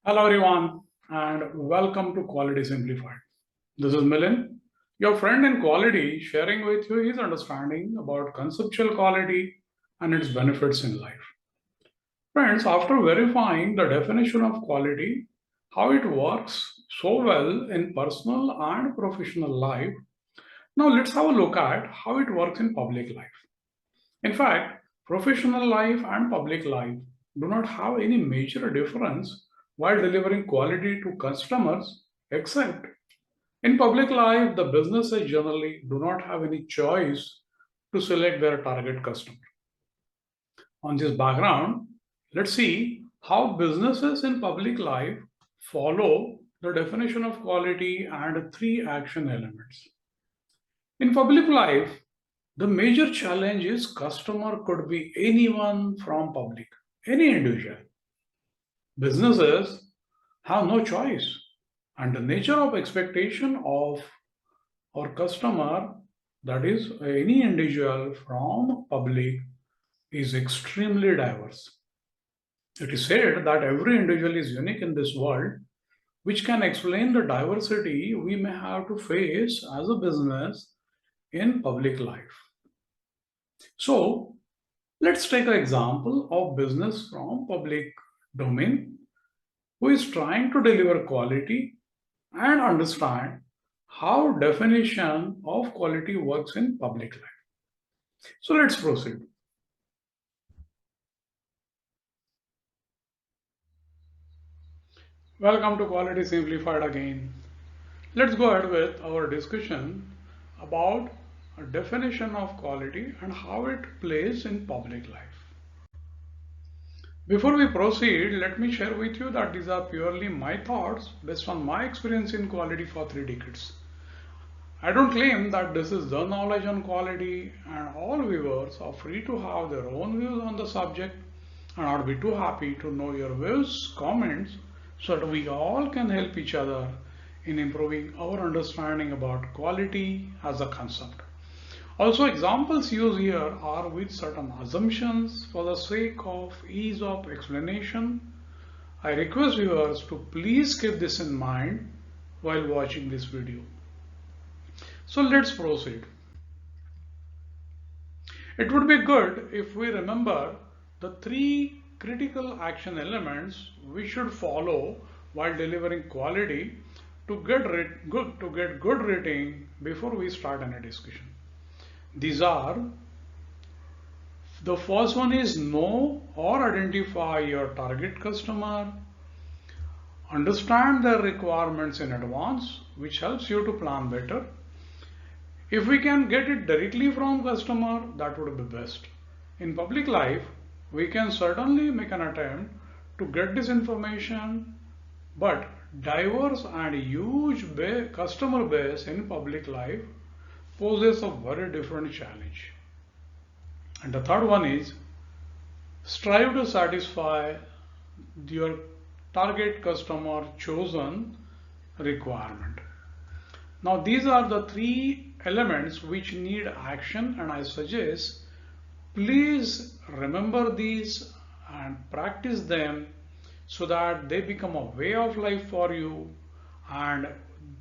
Hello everyone and welcome to Quality Simplified. This is Milind, your friend in quality, sharing with you his understanding about conceptual quality and its benefits in life. Friends, after verifying the definition of quality, how it works so well in personal and professional life, now let's have a look at how it works in public life. In fact, professional life and public life do not have any major difference while delivering quality to customers, except in public life, the businesses generally do not have any choice to select their target customer. On this background, let's see how businesses in public life follow the definition of quality and three action elements. In public life, the major challenge is customer could be anyone from public, any individual. Businesses have no choice, and the nature of expectation of our customer, that is any individual from public, is extremely diverse. It is said that every individual is unique in this world, which can explain the diversity we may have to face as a business in public life. So, let's take an example of business from public domain who is trying to deliver quality and understand how definition of quality works in public life. So let's proceed. Welcome to Quality Simplified again. Let's go ahead with our discussion about a definition of quality and how it plays in public life. Before we proceed, let me share with you that these are purely my thoughts based on my experience in quality for 3 decades. I don't claim that this is the knowledge on quality, and all viewers are free to have their own views on the subject, and I'd be too happy to know your views, comments, so that we all can help each other in improving our understanding about quality as a concept. Also, examples used here are with certain assumptions for the sake of ease of explanation. I request viewers to please keep this in mind while watching this video. So let's proceed. It would be good if we remember the three critical action elements we should follow while delivering quality to get good rating before we start any discussion. These are: the first one is know or identify your target customer, understand their requirements in advance, which helps you to plan better. If we can get it directly from customer, that would be best. In public life, we can certainly make an attempt to get this information, but diverse and huge customer base in public life poses a very different challenge. And the third one is strive to satisfy your target customer chosen requirement. Now these are the three elements which need action, and I suggest please remember these and practice them so that they become a way of life for you, and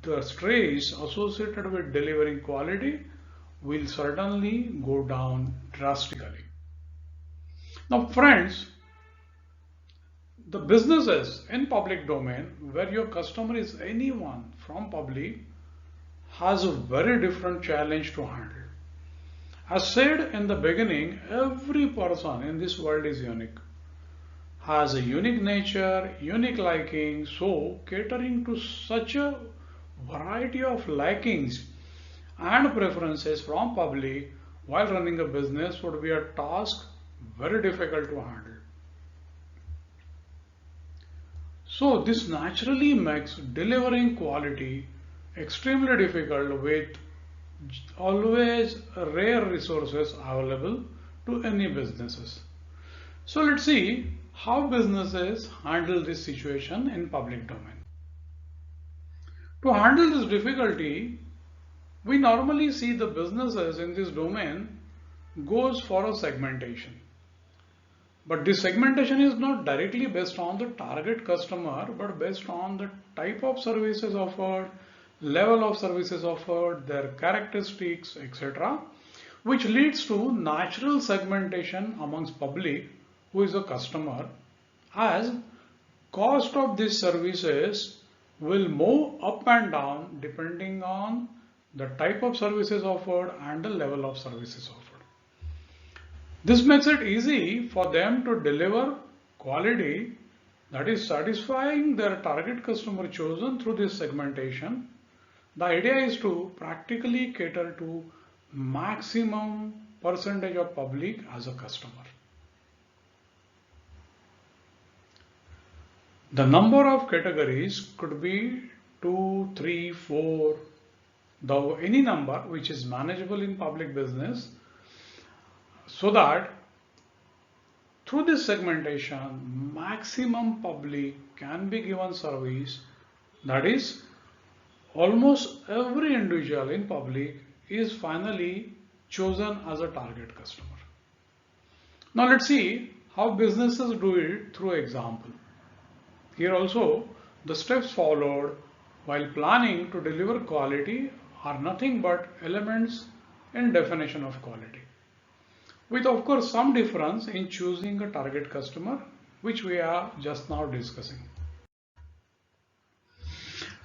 the stress associated with delivering quality will certainly go down drastically. Now friends, the businesses in public domain where your customer is anyone from public has a very different challenge to handle. As said in the beginning, every person in this world is unique, has a unique nature, unique liking, so catering to such a variety of likings and preferences from public while running a business would be a task very difficult to handle. So this naturally makes delivering quality extremely difficult with always rare resources available to any businesses. So let's see how businesses handle this situation in public domain. To handle this difficulty, we normally see the businesses in this domain goes for a segmentation. But this segmentation is not directly based on the target customer, but based on the type of services offered, level of services offered, their characteristics, etc., which leads to natural segmentation amongst public who is a customer, as cost of these services will move up and down depending on the type of services offered and the level of services offered. This makes it easy for them to deliver quality that is satisfying their target customer chosen through this segmentation. The idea is to practically cater to maximum percentage of public as a customer. The number of categories could be 2, 3, 4, though any number which is manageable in public business, so that through this segmentation maximum public can be given service, that is almost every individual in public is finally chosen as a target customer. Now let's see how businesses do it through example. Here also the steps followed while planning to deliver quality are nothing but elements in definition of quality, with of course some difference in choosing a target customer, which we are just now discussing.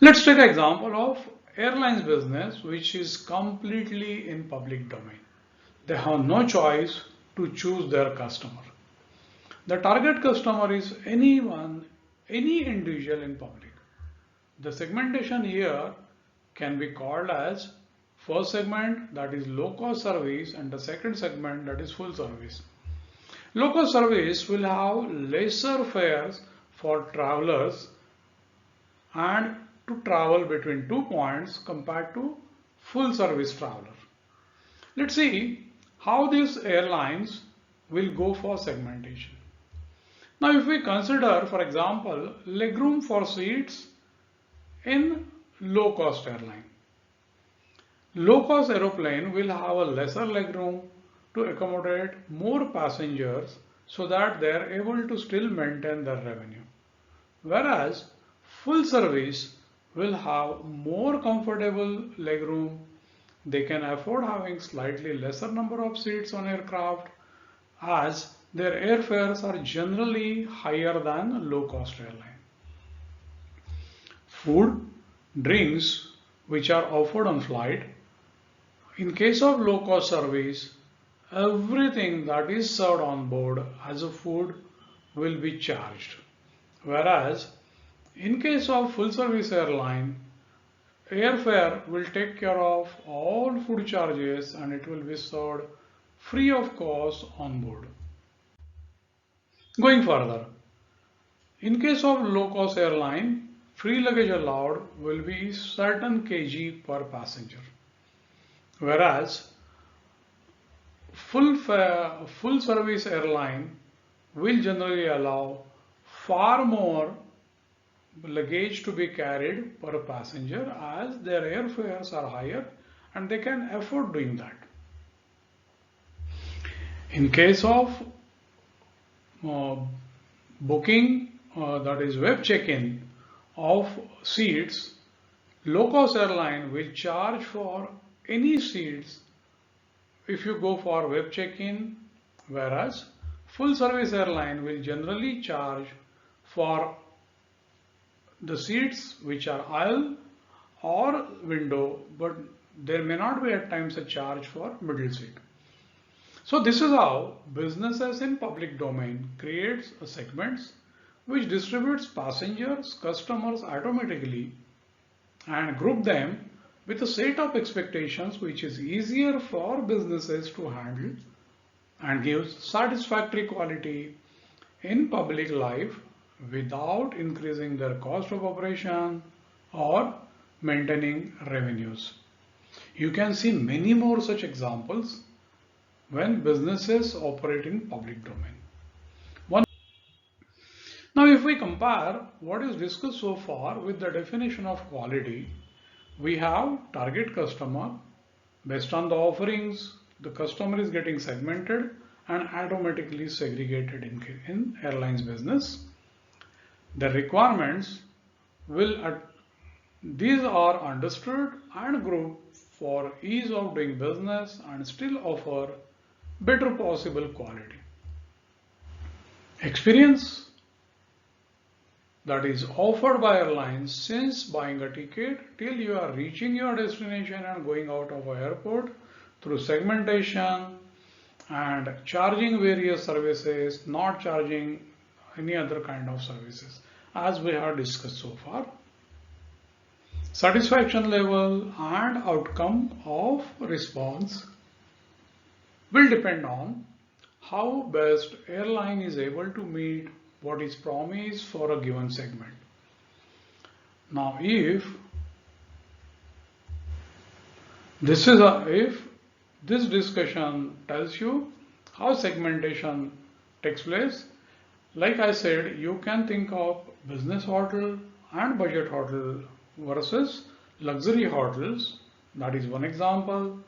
Let's take an example of airlines business, which is completely in public domain. They have no choice to choose their customer. The target customer is anyone, any individual in public. The segmentation here can be called as first segment, that is low cost service, and the second segment, that is full service. Low cost service will have lesser fares for travelers and to travel between 2 points compared to full service traveler. Let's see how these airlines will go for segmentation. Now if we consider, for example, legroom for seats in low cost airline. Low cost aeroplane will have a lesser legroom to accommodate more passengers so that they are able to still maintain their revenue. Whereas full service will have more comfortable legroom. They can afford having slightly lesser number of seats on aircraft, as their airfares are generally higher than low cost airline. Food, drinks which are offered on flight. In case of low cost service, everything that is served on board as a food will be charged. Whereas in case of full service airline, airfare will take care of all food charges and it will be served free of cost on board. Going further, in case of low cost airline, free luggage allowed will be certain kg per passenger. Whereas full service airline will generally allow far more luggage to be carried per passenger, as their airfares are higher and they can afford doing that. In case of booking, that is web check-in of seats, low cost airline will charge for any seats if you go for web check-in, whereas full service airline will generally charge for the seats which are aisle or window, but there may not be at times a charge for middle seat. So this is how businesses in public domain creates a segments which distributes passengers, customers automatically and group them with a set of expectations which is easier for businesses to handle and gives satisfactory quality in public life without increasing their cost of operation or maintaining revenues. You can see many more such examples when businesses operate in public domain. Now if we compare what is discussed so far with the definition of quality, we have target customer. Based on the offerings, the customer is getting segmented and automatically segregated in airlines business. The requirements these are understood and grouped for ease of doing business and still offer better possible quality. Experience that is offered by airlines since buying a ticket till you are reaching your destination and going out of an airport through segmentation and charging various services, not charging any other kind of services as we have discussed so far. Satisfaction level and outcome of response will depend on how best airline is able to meet what is promised for a given segment. Now, if this discussion tells you how segmentation takes place, like I said, you can think of business hotel and budget hotel versus luxury hotels. That is one example.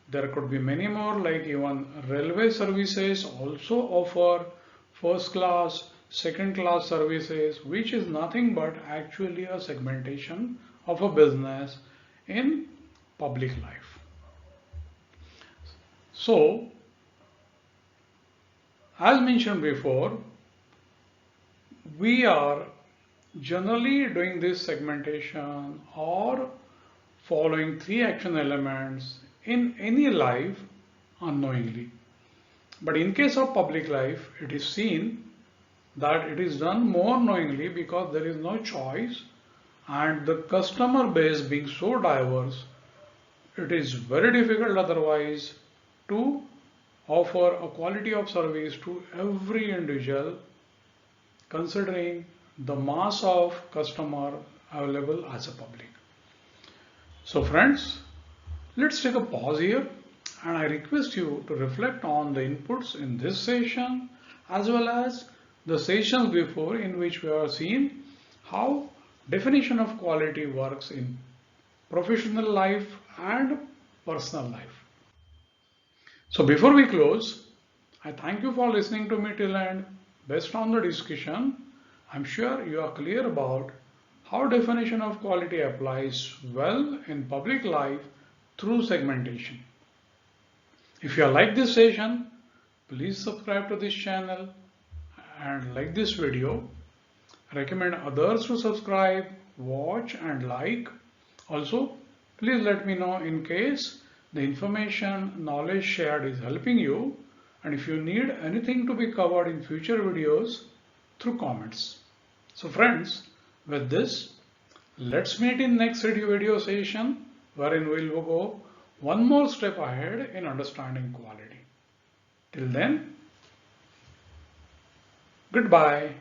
There could be many more, like even railway services also offer first class, second class services, which is nothing but actually a segmentation of a business in public life. So, as mentioned before, we are generally doing this segmentation or following 3 action elements in any life unknowingly. But in case of public life, it is seen that it is done more knowingly because there is no choice, and the customer base being so diverse, it is very difficult otherwise to offer a quality of service to every individual considering the mass of customer available as a public. So friends, let's take a pause here and I request you to reflect on the inputs in this session as well as the sessions before, in which we have seen how definition of quality works in professional life and personal life. So before we close, I thank you for listening to me till end. Based on the discussion, I'm sure you are clear about how definition of quality applies well in public life through segmentation. If you like this session, please subscribe to this channel and like this video. Recommend others to subscribe, watch and like. Also, please let me know in case the information, knowledge shared is helping you, and if you need anything to be covered in future videos through comments. So friends, with this, let's meet in next video session wherein we'll go one more step ahead in understanding quality. Till then, goodbye.